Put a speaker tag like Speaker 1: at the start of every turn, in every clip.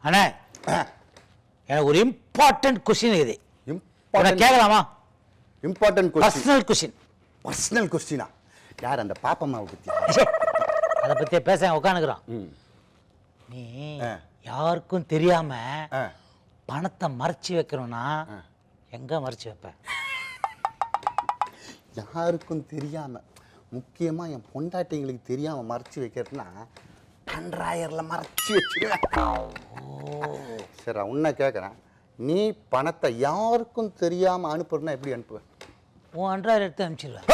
Speaker 1: அண்ணா எனக்கு ஒரு important question இது. கேட்கலாமா?
Speaker 2: இம்பார்ட்டன்ட்
Speaker 1: பர்சனல்
Speaker 2: கொஸ்டினா? யார் அந்த பாப்பம்மாவை பத்தி?
Speaker 1: அதை பத்தி பேச உட்காந்துக்கிறோம். நீ யாருக்கும் தெரியாம பணத்தை மறைச்சு வைக்கிறோம்னா எங்க மறைச்சு வைப்ப?
Speaker 2: யாருக்கும் தெரியாம, முக்கியமா என் பொண்டாட்டிங்களுக்கு தெரியாம மறைச்சு வைக்கிறதுனா கன்றாயர்ல மறைச்சு வச்சிருவேன். சரி, உன்னை கேட்குறேன், நீ பணத்தை யாருக்கும் தெரியாம அனுப்புறதுனா எப்படி அனுப்புவேன்?
Speaker 1: உன் அன்றாயிரம் எடுத்து அனுப்பிச்சிருவேன்.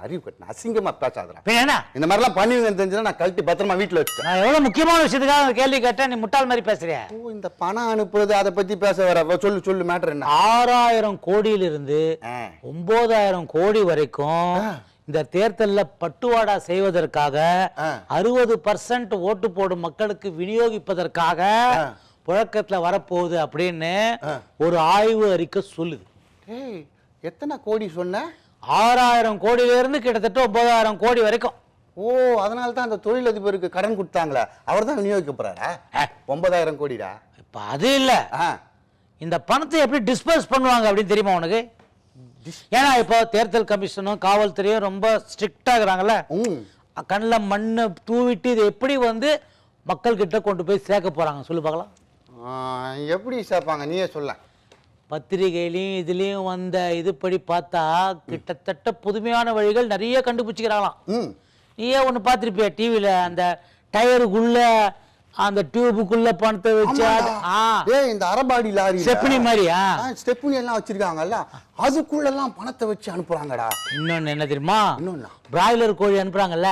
Speaker 2: அறிவு கட்டணும், அசிங்கமா பேசாதடா.
Speaker 1: இந்த
Speaker 2: மாதிரிலாம் பண்ணுவீங்கன்னு தெரிஞ்சா நான் கழட்டி பத்திரமா வீட்டுல வச்சுட்டேன்.
Speaker 1: நான் எவ்வளவு முக்கியமான விஷயத்துக்காக கேள்வி கேட்டேன், நீ முட்டாள் மாதிரி பேசுறியா?
Speaker 2: இந்த பணம் அனுப்புறது அதை பத்தி பேச வர. சொல்லு மேட்டர் என்ன?
Speaker 1: 6000 கோடியிலிருந்து 9000 கோடி வரைக்கும் இந்த தேர்தலில் பட்டுவாடா செய்வதற்காக 60% ஓட்டு போடும் மக்களுக்கு விநியோகிப்பதற்காக புழக்கத்துல வரப்போகுது அப்படின்னு ஒரு ஆய்வு அறிக்கை சொல்லுது.
Speaker 2: எத்தனை கோடி சொன்ன?
Speaker 1: 6000 கோடியிலிருந்து கிட்டத்தட்ட 9000 கோடி வரைக்கும்.
Speaker 2: ஓ, அதனால தான் அந்த தொழிலதிபருக்கு கடன் கொடுத்தாங்களே, அவர் தான் விநியோகிக்க போறாரா? 9000 கோடிடா.
Speaker 1: இப்ப அது இல்ல, இந்த பணத்தை எப்படி டிஸ்பர்ஸ் பண்ணுவாங்க அப்படின்னு தெரியுமா உனக்கு? ஏன்னா இப்போ தேர்தல் கமிஷனும் காவல்துறையும் ரொம்ப ஸ்ட்ரிக்டா இருக்கிறாங்கல்ல, கண்ணில் மண்ணை தூவிட்டு இதை எப்படி மக்கள் கிட்ட கொண்டு போய் சேர்க்க போறாங்க சொல்லு பார்க்கலாம்.
Speaker 2: எப்படி சேர்ப்பாங்க நீயே சொல்ல.
Speaker 1: பத்திரிகையிலையும் இதுலயும் வந்த இதுபடி பார்த்தா கிட்டத்தட்ட புதுமையான வழிகள் நிறைய கண்டுபிடிச்சிக்கிறாங்களாம். நீயே ஒன்று பார்த்துருப்பிய டிவியில, அந்த டயருக்குள்ள அந்த டியூபுக்குள்ள பணத்தை வச்சு
Speaker 2: இந்த அரபாடி லாரி
Speaker 1: ஸ்டெப்னி மாதிரியா
Speaker 2: ஸ்டெப்னி எல்லாம் வச்சிருக்காங்கல்ல, அதுக்குள்ள எல்லாம் பணத்தை வச்சு அனுப்புறாங்கடா.
Speaker 1: இன்னொன்னு என்ன தெரியுமா? பிராய்லர் கோழி அனுப்புறாங்கல்ல,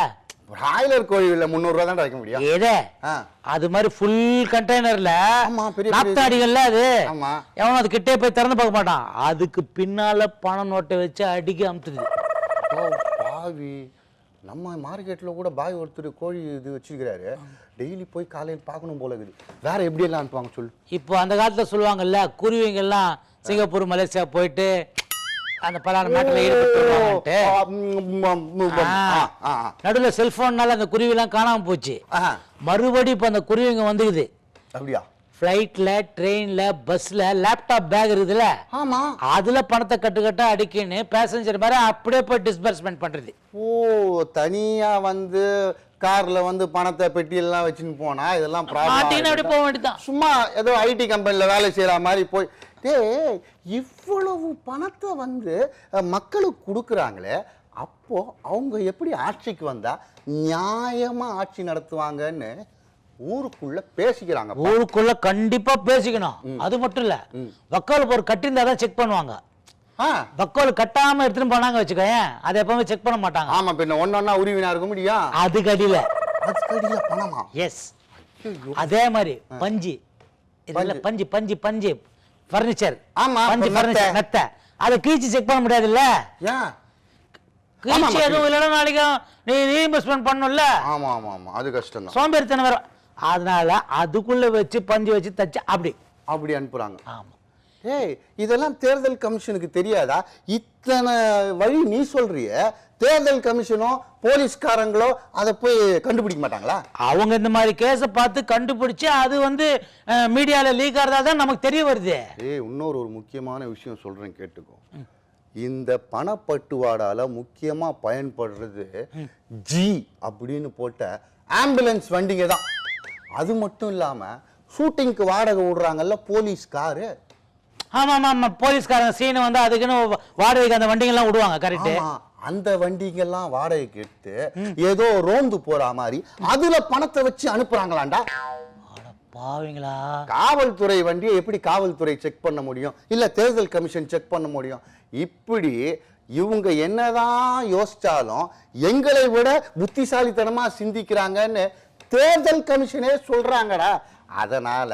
Speaker 2: பிராய்லர் கோழி இல்ல 300 ரூபாய் தான் வைக்க முடியும்.
Speaker 1: ஏதே அது மாதிரி ஃபுல் கண்டெய்னர்ல நாப்தாடிகள்ல அது எவனும் அது கிட்டே போய் திறந்து பார்க்க மாட்டான், அதுக்கு பின்னால பண நோட்டை வச்சு அடிக்க அமுத்துது.
Speaker 2: பாவி, நம்ம மார்க்கெட்ல கூட பாய் ஒருத்தர் கோழி இது வச்சிருக்கிறாரு, டெய்லி போய் காலையில் பார்க்கணும் போல இருக்குது. வேற எப்படி எல்லாம் அனுப்புவாங்க சொல்லு? இப்போ
Speaker 1: அந்த காலத்துல சொல்லுவாங்கல்ல, குருவிங்க எல்லாம் சிங்கப்பூர் மலேசியா போயிட்டு அந்த பலான நாட்டில் ஈடுபட்டு நடுவில் செல்போன்னால அந்த குருவி எல்லாம் காணாம போச்சு. மறுபடி இப்ப அந்த குருவிங்க வந்துக்குது.
Speaker 2: அப்படியா?
Speaker 1: ஃப்ளைட்ல, ட்ரெயின்ல, பஸ்ல, லேப்டாப் பேக் இருக்குதுல்ல,
Speaker 2: ஆமா,
Speaker 1: அதுல பணத்தை கட்டுக்கட்டா அடிக்கன்னு பேசஞ்சர் மாதிரி அப்படியே போய் டிஸ்பர்ஸ்மெண்ட் பண்றது.
Speaker 2: ஓ, தனியா கார்ல பணத்தை பெட்டியெல்லாம் வச்சுன்னு போனா இதெல்லாம்
Speaker 1: அப்படி போக வேண்டியதான்.
Speaker 2: சும்மா ஏதோ ஐடி கம்பெனில வேலை செய்யற மாதிரி போய் இவ்வளவு பணத்தை மக்களுக்கு கொடுக்குறாங்களே, அப்போ அவங்க எப்படி ஆட்சிக்கு வந்தா நியாயமா ஆட்சி நடத்துவாங்கன்னு ஊருக்குள்ள பேசிக்கிறாங்க.
Speaker 1: ஊருக்குள்ள கண்டிப்பா பேசிக்கணும். அது மட்டும் இல்ல, வக்கால் ஒரு கட்டியிருந்தாதான் செக் பண்ணுவாங்க. வக்கால் கட்டாம எடுத்துட்டு போனாங்க வச்சுக்கோங்க, அதை எப்பவுமே செக் பண்ண மாட்டாங்க.
Speaker 2: ஆமா, பின்ன ஒன்னொன்னா உரிவினா இருக்க முடியும்.
Speaker 1: அது கடியில
Speaker 2: பணமா?
Speaker 1: எஸ். அதே மாதிரி பஞ்சு பஞ்சு பஞ்சு பஞ்சு பர்னிச்சர், பஞ்சு பர்னிச்சர் மெத்த, அதை கீழ்ச்சி செக் பண்ண முடியாது இல்ல. கீழ்ச்சி எதுவும் இல்லைன்னா நாளைக்கு நீ இன்வெஸ்ட்மெண்ட் பண்ணணும்ல.
Speaker 2: ஆமா ஆமா ஆமா, அது கஷ்டம் தான்,
Speaker 1: சோம்பேறித்தனம் வரும். அதனால அதுக்குள்ள வச்சு பஞ்சு வச்சு தச்சு அப்படி
Speaker 2: அனுப்புறாங்க. ஆமா. இதெல்லாம் தேர்தல் கமிஷனுக்கு தெரியாதா? இத்தனை வழி நீ சொல்றிய, தேர்தல் கமிஷனோ போலீஸ்காரங்களோ அதை போய் கண்டுபிடிக்க மாட்டாங்களா?
Speaker 1: அவங்க இந்த மாதிரி கேஸை பார்த்து கண்டுபிடிச்சு அது மீடியால லீக் ஆறதா தான் நமக்கு தெரிய வருது.
Speaker 2: இன்னொரு முக்கியமான விஷயம் சொல்றேன், கேட்டுக்கோ. இந்த பணப்பட்டுவாடால முக்கியமா பயன்படுறது ஜி அப்படின்னு போட்ட ஆம்புலன்ஸ் வண்டிங்க தான். அது மட்டும் இல்லாம ஷூட்டிங்க்கு வாடகை விடுறாங்கல்ல போலீஸ் காரு.
Speaker 1: ஆமா ஆமா, போலீஸ்காரங்க சீன் அதுக்குன்னு வாடகைக்கு அந்த வண்டிங்கெல்லாம் விடுவாங்க. கரெக்ட்.
Speaker 2: அந்த வண்டிங்கெல்லாம் வாடகைக்கு எடுத்து ஏதோ ரோந்து போற மாதிரி அதுல பணத்தை வச்சு அனுப்புறாங்களாண்டா.
Speaker 1: பாவீங்களா?
Speaker 2: காவல்துறை வண்டியை எப்படி காவல்துறை செக் பண்ண முடியும்? இல்ல தேர்தல் கமிஷன் செக் பண்ண முடியும்? இப்படி இவங்க என்னதான் யோசிச்சாலும் எங்களை விட புத்திசாலித்தனமா சிந்திக்கிறாங்கன்னு தேர்தல் கமிஷனே சொல்றாங்கடா. அதனால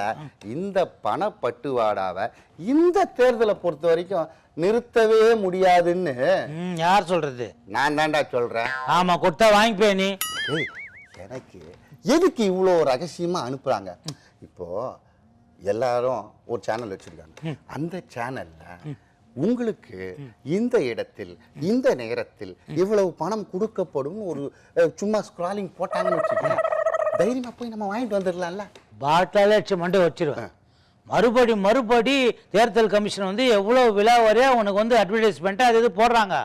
Speaker 2: இந்த பணப்பட்டுவாடாவை இந்த தேர்தலை பொறுத்த வரைக்கும் நிறுத்தவே முடியாதுன்னு
Speaker 1: யார் சொல்றது?
Speaker 2: நான் தான்டா சொல்றேன்.
Speaker 1: ஆமா, கொடுத்தா வாங்கிப்பே நீ.
Speaker 2: எனக்கு எதுக்கு இவ்வளோ ரகசியமா அனுப்புறாங்க? இப்போ எல்லாரும் ஒரு சேனல் வச்சிருக்காங்க. அந்த சேனல்ல உங்களுக்கு இந்த இடத்தில் இந்த நேரத்தில் இவ்வளவு பணம் கொடுக்கப்படும் ஒரு சும்மா ஸ்க்ராலிங் போட்டாங்கன்னு வச்சுக்கோங்க, தைரியமா போய் நம்ம வாங்கிட்டு வந்துடலாம்ல.
Speaker 1: பாட்டாலே அடிச்சு மண்டை வச்சிருவேன். மறுபடி தேர்தல் கமிஷன் வந்து எவ்வளோ விழாவரே உனக்கு வந்து அட்வர்டைஸ்மெண்ட்டு அது இது போடுறாங்க.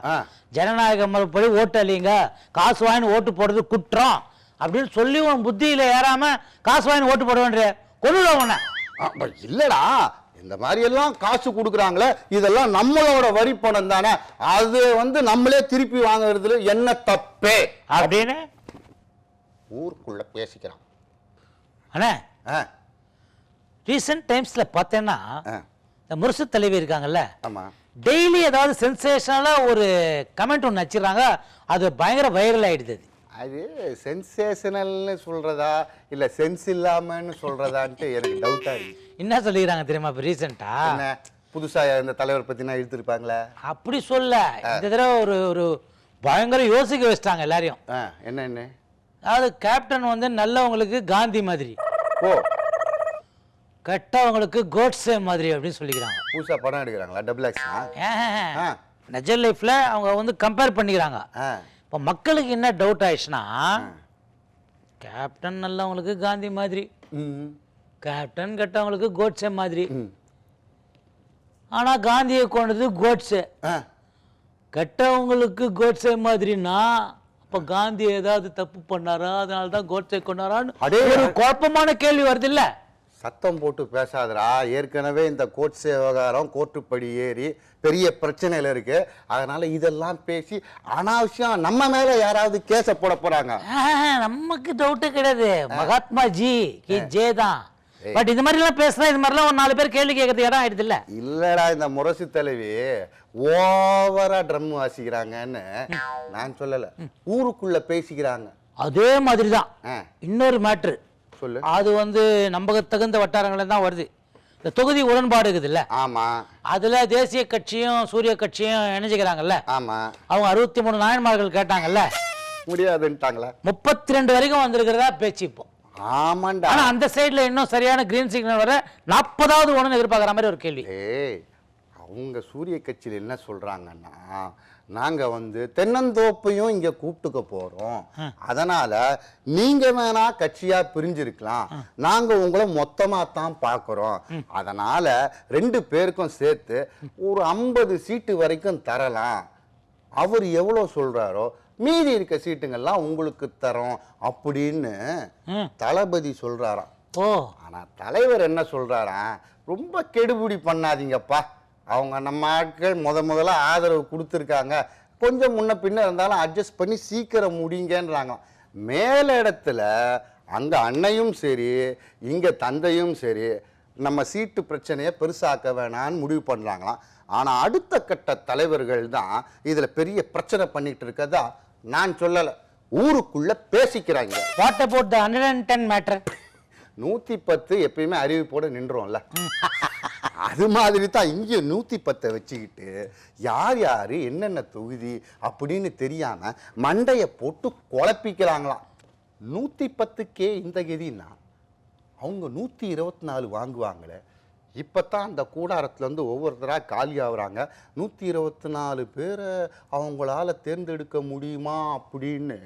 Speaker 1: ஜனநாயக மறுபடி ஓட்டு அழிங்க, காசு வாங்கி ஓட்டு போடுறது குற்றம் அப்படின்னு சொல்லி உன் புத்தியில் ஏறாம காசு வாங்கி ஓட்டு போட வேண்டிய கொள்ளுல உன்னை.
Speaker 2: இல்லடா, இந்த மாதிரி எல்லாம் காசு கொடுக்குறாங்களே, இதெல்லாம் நம்மளோட வரி பணம் தானே, அது வந்து நம்மளே திருப்பி வாங்குறதுல என்ன தப்பே
Speaker 1: அப்படின்னு
Speaker 2: ஊருக்குள்ள பேசிக்கிறான்.
Speaker 1: அண்ணே, ரீசெண்ட் டைம்ஸ்ல பார்த்தேன்னா இந்த முரசு தலைவி இருக்காங்கல்ல,
Speaker 2: ஆமா,
Speaker 1: டெய்லி ஏதாவது சென்சேஷனலாக ஒரு கமெண்ட் ஒன்று வச்சிடறாங்க. அது பயங்கர வைரல் ஆயிடுது.
Speaker 2: அது சென்சேஷனல்னு சொல்றதா இல்ல சென்ஸ் இல்லாமன்னு சொல்றதான்ட்டு எனக்கு டவுட்டா இருக்கு.
Speaker 1: என்ன சொல்லிக்கிறாங்க தெரியுமா இப்போ ரீசெண்டா?
Speaker 2: என்ன புதுசா இந்த தலைவர் பத்தினா இழுத்துருப்பாங்களே?
Speaker 1: அப்படி சொல்ல, இந்த தடவை ஒரு ஒரு பயங்கர யோசிக்க வச்சிட்டாங்க எல்லாரையும்.
Speaker 2: என்ன
Speaker 1: அதாவது கேப்டன் வந்து நல்லவங்களுக்கு காந்தி மாதிரி,
Speaker 2: ஓ,
Speaker 1: கெட்டவங்களுக்கு கோட்ஸே மாதிரி அப்படின்னு சொல்லிக்கிறாங்க.
Speaker 2: புதுசா படம் எடுக்கிறாங்களா? டபுள் ஆக்ஷன்
Speaker 1: நெஜ லைஃப்ல அவங்க வந்து கம்பேர் பண்ணிக்கிறாங்க. இப்போ மக்களுக்கு என்ன டவுட் ஆயிடுச்சுன்னா, கேப்டன் நல்லவங்களுக்கு காந்தி மாதிரி, கேப்டன் கெட்டவங்களுக்கு கோட்ஸே மாதிரி. ஆனா காந்தியை கொண்டது கோட்ஸே, கெட்டவங்களுக்கு கோட்ஸே மாதிரினா அப்ப காந்தி ஏதாவது தப்பு பண்ணாரா, அதனால தான் கோட்ஸே கொண்டாரான்னு ஒரு குழப்பமான கேள்வி வருது இல்ல?
Speaker 2: சத்தம் போட்டு பேசாதரா. ஏற்கனவே இந்த கோட்ஸே விவகாரம் கோர்ட்டுப்படி ஏறி பெரிய பிரச்சனையில இருக்கு. அதனால இதெல்லாம் பேசி அனாவசியம் நம்ம மேல யாராவது கேஸ போட போறாங்க.
Speaker 1: நமக்கு டவுட்டு கிடையாது, மகாத்மா ஜி கி ஜே தான். பட் இந்த மாதிரி எல்லாம் பேசுனா இது மாதிரிலாம் ஒரு 4 பேர் கேள்வி கேட்கறது இடம் ஆயிடுது இல்ல?
Speaker 2: இல்லடா, இந்த முரசு தலைவி ஓவரா ட்ரம் வாசிக்கிறாங்கன்னு நான் சொல்லல, ஊருக்குள்ள பேசிக்கிறாங்க.
Speaker 1: அதே மாதிரி தான் இன்னொரு மேட்ரு
Speaker 2: சொல்லு.
Speaker 1: அது வந்து நம்பகத்தகுந்த வட்டாரங்கள தான் வருது. இந்த தொகுதி உடன்பாடு இருக்குது இல்ல?
Speaker 2: ஆமா.
Speaker 1: அதுல தேசிய கட்சியும் சூரிய கட்சியும் இணைஞ்சுக்கிறாங்கல்ல?
Speaker 2: ஆமா.
Speaker 1: அவங்க 63 நாயன்மார்கள் கேட்டாங்கல்ல,
Speaker 2: முடியாதுன்ட்டாங்களா?
Speaker 1: 32 வரைக்கும் வந்திருக்கிறதா பேச்சு இப்போ.
Speaker 2: ஆமாண்டா.
Speaker 1: ஆனா அந்த சைடுல இன்னும் சரியான கிரீன் சிக்னல் வர 40வது ஒண்ணு எதிர்பார்க்குற மாதிரி ஒரு கேள்வி.
Speaker 2: அவங்க சூரிய கட்சியில் என்ன சொல்றாங்கன்னா, நாங்க வந்து தென்னந்தோப்பையும் இங்க கூப்பிட்டுக்க போறோம், அதனால நீங்க வேணா கட்சியா பிரிஞ்சிருக்கலாம், நாங்க உங்களை மொத்தமா தான் பார்க்கிறோம், அதனால 2 பேருக்கும் சேர்த்து ஒரு 50 சீட்டு வரைக்கும் தரலாம், அவர் எவ்வளவு சொல்றாரோ மீதி இருக்க சீட்டுங்கள்லாம் உங்களுக்கு தரோம் அப்படின்னு தளபதி சொல்றாராம். ஆனா தலைவர் என்ன சொல்றாராம், ரொம்ப கெடுபிடி பண்ணாதீங்கப்பா, அவங்க நம்ம ஆட்கள் முதல்ல ஆதரவு கொடுத்துருக்காங்க, கொஞ்சம் முன்ன பின்ன இருந்தாலும் அட்ஜஸ்ட் பண்ணி சீக்கிரம் முடிங்கன்றாங்க. மேல இடத்துல அங்க அன்னையும் சரி இங்க தந்தையும் சரி நம்ம சீட்டு பிரச்சனையை பெருசாக்க வேணான்னு முடிவு பண்றாங்களாம். ஆனா அடுத்த கட்ட தலைவர்கள் தான் இதுல பெரிய பிரச்சனை பண்ணிட்டு இருக்கதா நான் சொல்லல, ஊருக்குள்ள பேசிக்கிறாங்க.
Speaker 1: What about the 110 matter?
Speaker 2: 110 எப்பயுமே அறிவிப்போட நின்றோம்ல, அது மாதிரி தான் இங்கே 110 வச்சுக்கிட்டு யார் யார் என்னென்ன தொகுதி அப்படின்னு தெரியாம மண்டையை போட்டு குழப்பிக்கிறாங்களாம். 110க்கே இந்த கதின்னா அவங்க 124 வாங்குவாங்களே. இப்போத்தான் அந்த கூடாரத்துலேருந்து ஒவ்வொருத்தராக காலி ஆகுறாங்க. 124 பேரை அவங்களால தேர்ந்தெடுக்க முடியுமா அப்படின்னு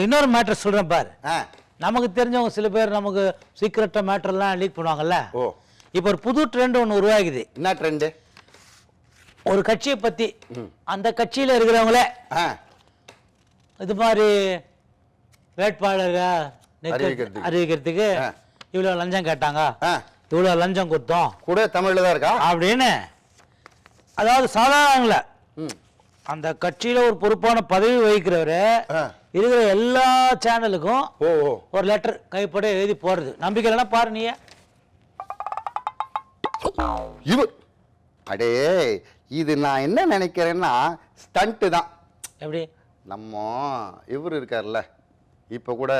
Speaker 1: இன்னொரு மேட்டர் சொல்றேன் பாரு. நமக்கு தெரிஞ்சவங்க சில பேர் நமக்கு சீக்கிரட்டா மேட்டர்லாம் லீக் பண்ணுவாங்கல்ல. இப்போ ஒரு புது ட்ரெண்ட் ஒன்று உருவாகுது.
Speaker 2: என்ன ட்ரெண்டு?
Speaker 1: ஒரு கட்சியை பத்தி அந்த கட்சியில இருக்கிறவங்களே இது மாதிரி வேட்பாளரை அறிவிக்கிறதுக்கு இவ்வளவு லஞ்சம் கேட்டாங்க, இவ்வளவு லஞ்சம் கொடுத்தோம்
Speaker 2: கூட தமிழ்ல தான் இருக்கா
Speaker 1: அப்படின்னு, அதாவது சாதாரண அந்த கட்சியில ஒரு பொறுப்பான பதவி வகிக்கிறவரு இருக்கிற எல்லா சேனலுக்கும் ஒரு லெட்டர் கைப்பட எழுதி போடுறது. நம்பிக்கை இல்லைன்னா பாரு நீ.
Speaker 2: அடே, இது நான் என்ன நினைக்கிறேன்னா ஸ்டண்ட் தான்.
Speaker 1: எப்படி?
Speaker 2: நம்ம இவர் இருக்கார்ல, இப்ப கூட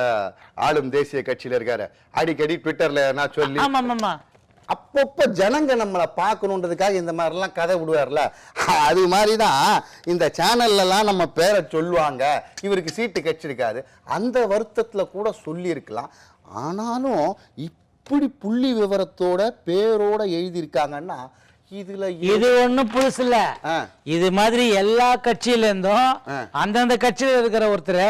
Speaker 2: ஆளும் தேசிய கட்சியில இருக்காரு, அடிக்கடி ட்விட்டர்ல நான் சொல்லி அப்பப்ப ஜனங்க நம்மளை பார்க்கணுன்றதுக்காக இந்த மாதிரிலாம் கதை விடுவார்ல, அது மாதிரிதான் இந்த சேனல்லாம் நம்ம பேரை சொல்லுவாங்க, இவருக்கு சீட்டு கட்சிருக்காது, அந்த வருத்தத்தில் கூட சொல்லியிருக்கலாம். ஆனாலும் இப்படி புள்ளி விவரத்தோட பேரோட எழுதியிருக்காங்கன்னா இதுல
Speaker 1: இது ஒண்ணும் புதுசு இல்ல.
Speaker 2: ஆ.
Speaker 1: இது மாதிரி எல்லா கட்சியில இருந்தும்
Speaker 2: ஆ.
Speaker 1: அந்தந்த கட்சியில இருக்கிற ஒருத்தரை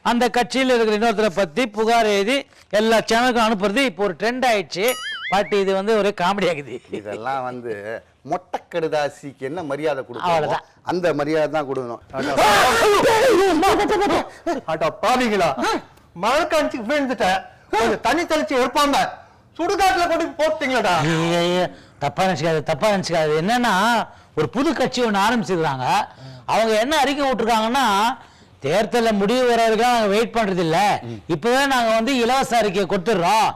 Speaker 1: அந்த கட்சியில இருக்கிற இன்னொருத்தரை பத்தி புகார் எழுதி எல்லா சேனலுக்கும் அனுப்புறது இப்போ ஒரு ட்ரெண்ட் ஆயிடுச்சு. பட் இது வந்து ஒரே காமெடி ஆகுது.
Speaker 2: இதெல்லாம் வந்து மொட்டை கடுதாசிக்கு என்ன மரியாதை கொடுக்கணும்
Speaker 1: அவ்வளவுதான்.
Speaker 2: அந்த மரியாதை தான் கொடுக்கணும்.
Speaker 3: அட பாவிங்களா, மழை காஞ்சி விழுந்துட்டேன், கொஞ்சம் தண்ணி தெளிச்சு எடுப்பாங்க, சுடுகாட்டுல கொண்டு போட்டீங்களடா.
Speaker 1: ஐயையோ, தப்பா நினைச்சுக்காது. என்னன்னா ஒரு புது கட்சி ஒன்று ஆரம்பிச்சிருக்காங்க. அவங்க என்ன அறிக்கை விட்டுருக்காங்கன்னா, தேர்தல முடிவு வர வரைக்கும் நாங்க வெயிட் பண்றது இல்ல, இப்பவே நாங்க வந்து இலவச அறிக்கையை கொடுத்துடுறோம்,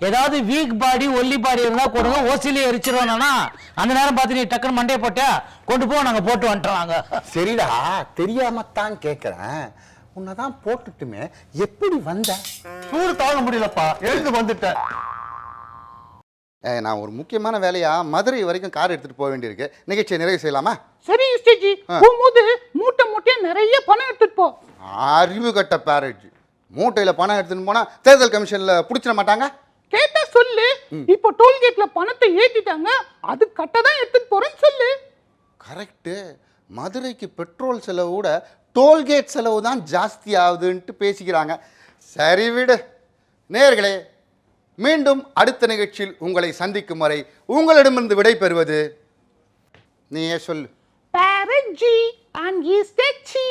Speaker 1: ஏதாவது வீக் பாடி ஒல்லி பாடி இருந்தா கொடுங்க, ஓசிலே எரிச்சிருவோம்னா அந்த நேரம் பார்த்து நீ டக்குன்னு மண்டையை போட்டா கொண்டு போ, நாங்க போட்டு வந்துட்டோம்.
Speaker 2: சரிடா, தெரியாமத்தான் கேட்கிறேன். உன்னதான் போட்டுட்டுமே எப்படி வந்த?
Speaker 3: சூடு தாங்க முடியலப்பா, எழுந்து வந்துட்டேன்.
Speaker 2: நான் ஒரு முக்கியமான வேலையா மதுரை வரைக்கும் கார் எடுத்துட்டு போக வேண்டியிருக்கு. நிகழ்ச்சியை நிறைவு செய்யலாமா?
Speaker 4: சரி இஸ்டேஜி, போகும்போது மூட்டை மூட்டையா நிறைய பணம் எடுத்துட்டு போ.
Speaker 2: அறிவு கட்ட பேரேஜ், மூட்டையில பணம் எடுத்துட்டு போனா தேர்தல் கமிஷன்ல புடிச்சிட மாட்டாங்க?
Speaker 4: கேட்டா சொல்லு, இப்போ டோல்கேட்ல பணத்தை ஏத்திட்டாங்க, அது கட்டதான் எடுத்துட்டு போறேன்னு சொல்லு.
Speaker 2: கரெக்டு. மதுரைக்கு பெட்ரோல் செலவு விட டோல்கேட் செலவு தான் ஜாஸ்தி ஆகுதுன்ட்டு பேசிக்கிறாங்க. சரி விடு. நேயர்களே, மீண்டும் அடுத்த நிகழ்ச்சியில் உங்களை சந்திக்கும் வரை உங்களிடமிருந்து விடை பெறுவது நீயே சொல்லு.
Speaker 4: பேரஜி அண்ட் இஸ்டேஜி.